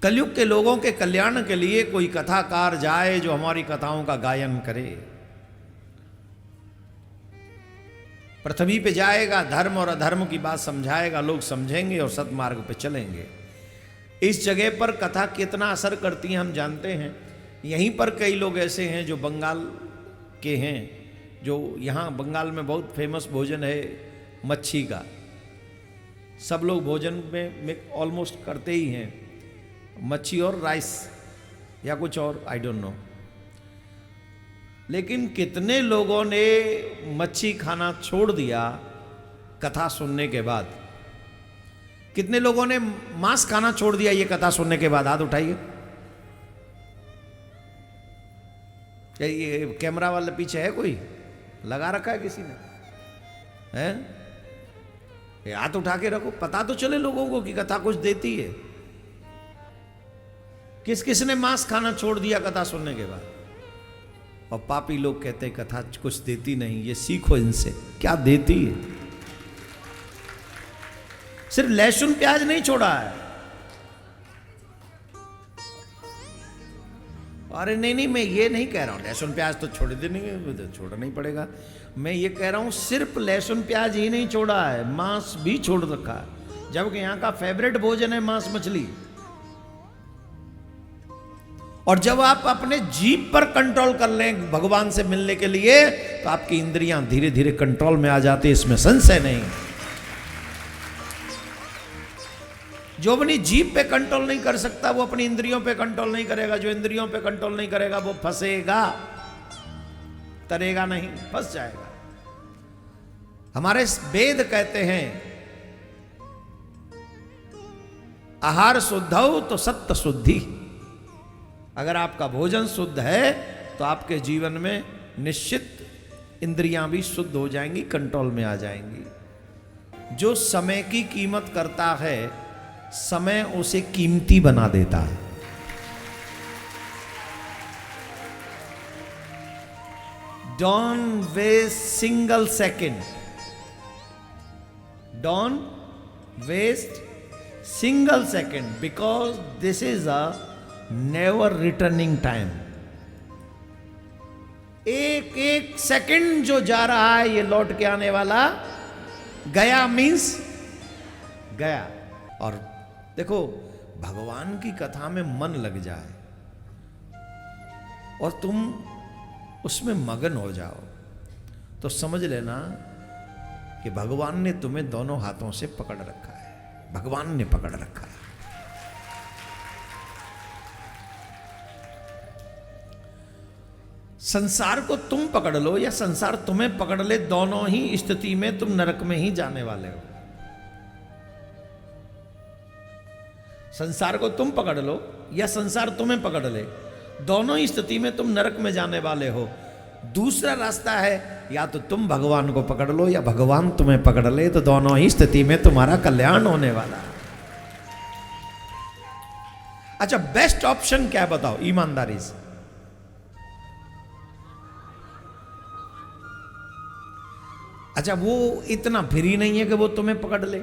कलयुग के लोगों के कल्याण के लिए कोई कथाकार जाए जो हमारी कथाओं का गायन करे। पृथ्वी पे जाएगा, धर्म और अधर्म की बात समझाएगा, लोग समझेंगे और सत्मार्ग पे चलेंगे। इस जगह पर कथा कितना असर करती है हम जानते हैं। यहीं पर कई लोग ऐसे हैं जो बंगाल के हैं, जो यहाँ बंगाल में बहुत फेमस भोजन है मच्छी का। सब लोग भोजन में ऑलमोस्ट करते ही हैं मच्छी और राइस या कुछ और, आई डोंट नो। लेकिन कितने लोगों ने मच्छी खाना छोड़ दिया कथा सुनने के बाद? कितने लोगों ने मांस खाना छोड़ दिया ये कथा सुनने के बाद? हाथ उठाइए। क्या ये कैमरा वाले पीछे है कोई? लगा रखा है किसी ने? हैं? ये हाथ उठा के रखो, पता तो चले लोगों को कि कथा कुछ देती है। किस किस ने मांस खाना छोड़ दिया कथा सुनने के बाद? और पापी लोग कहते हैं कथा कुछ देती नहीं। ये सीखो इनसे, क्या देती है। सिर्फ लहसुन प्याज नहीं छोड़ा है। अरे नहीं, मैं ये नहीं कह रहा हूं लहसुन प्याज तो छोड़ देंगे, तो छोड़ना नहीं पड़ेगा। मैं ये कह रहा हूं सिर्फ लहसुन प्याज ही नहीं छोड़ा है, मांस भी छोड़ रखा है। जबकि यहां का फेवरेट भोजन है मांस मछली। और जब आप अपने जीभ पर कंट्रोल कर लें भगवान से मिलने के लिए, तो आपकी इंद्रियां धीरे धीरे कंट्रोल में आ जाती है, इसमें संशय नहीं। जो अपनी जीभ पे कंट्रोल नहीं कर सकता वो अपनी इंद्रियों पे कंट्रोल नहीं करेगा। जो इंद्रियों पे कंट्रोल नहीं करेगा वो फंसेगा, तरेगा नहीं, फंस जाएगा। हमारे वेद कहते हैं आहार शुद्ध हो तो सत्य शुद्धि। अगर आपका भोजन शुद्ध है तो आपके जीवन में निश्चित इंद्रियां भी शुद्ध हो जाएंगी, कंट्रोल में आ जाएंगी। जो समय की कीमत करता है, समय उसे कीमती बना देता है। Don't waste single second, don't waste single second, because this is a never returning time. एक एक सेकंड जो जा रहा है ये लौट के आने वाला, गया मीन्स गया। और देखो, भगवान की कथा में मन लग जाए और तुम उसमें मगन हो जाओ तो समझ लेना कि भगवान ने तुम्हें दोनों हाथों से पकड़ रखा है। भगवान ने पकड़ रखा है। संसार को तुम पकड़ लो या संसार तुम्हें पकड़ ले, दोनों ही स्थिति में तुम नरक में ही जाने वाले हो। संसार को तुम पकड़ लो या संसार तुम्हें पकड़ ले, दोनों ही स्थिति में तुम नरक में जाने वाले हो। दूसरा रास्ता है, या तो तुम भगवान को पकड़ लो या भगवान तुम्हें पकड़ ले, तो दोनों ही स्थिति में तुम्हारा कल्याण होने वाला है। अच्छा, बेस्ट ऑप्शन क्या बताओ ईमानदारी से? अच्छा, वो इतना फ्री नहीं है कि वो तुम्हें पकड़ ले।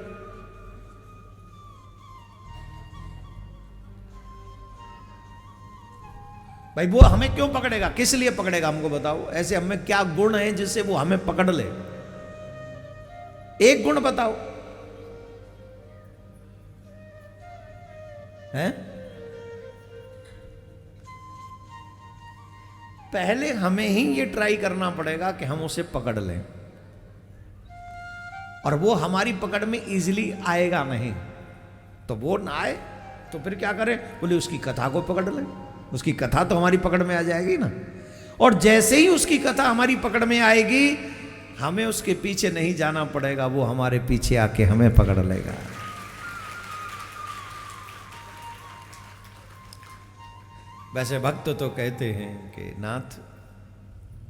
भाई वो हमें क्यों पकड़ेगा? किस लिए पकड़ेगा हमको बताओ। ऐसे हमें क्या गुण है जिससे वो हमें पकड़ ले? एक गुण बताओ। हैं? पहले हमें ही ये ट्राई करना पड़ेगा कि हम उसे पकड़ लें, और वो हमारी पकड़ में इजीली आएगा नहीं। तो वो ना आए तो फिर क्या करें? बोले उसकी कथा को पकड़ लें, उसकी कथा तो हमारी पकड़ में आ जाएगी ना। और जैसे ही उसकी कथा हमारी पकड़ में आएगी, हमें उसके पीछे नहीं जाना पड़ेगा, वो हमारे पीछे आके हमें पकड़ लेगा। वैसे भक्त तो कहते हैं कि नाथ,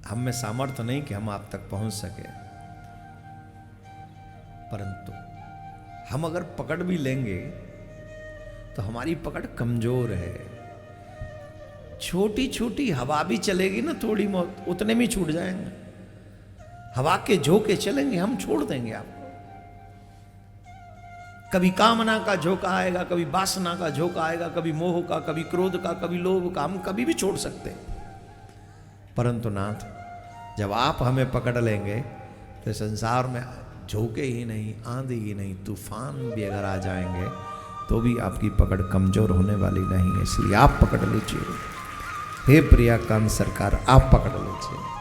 हम में सामर्थ्य नहीं कि हम आप तक पहुंच सके, परंतु हम अगर पकड़ भी लेंगे तो हमारी पकड़ कमजोर है। छोटी छोटी हवा भी चलेगी ना थोड़ी बहुत, उतने में छूट जाएंगे। हवा के झोंके चलेंगे, हम छोड़ देंगे आपको। कभी कामना का झोंका आएगा, कभी वासना का झोंका आएगा, कभी मोह का, कभी क्रोध का, कभी लोभ का, हम कभी भी छोड़ सकते हैं। परंतु नाथ, जब आप हमें पकड़ लेंगे तो संसार में झोंके ही नहीं, आंधी ही नहीं, तूफान भी अगर आ जाएंगे तो भी आपकी पकड़ कमजोर होने वाली नहीं है। इसलिए आप पकड़ लीजिए। हे प्रिया कांत सरकार, आप पकड़ लीजिए।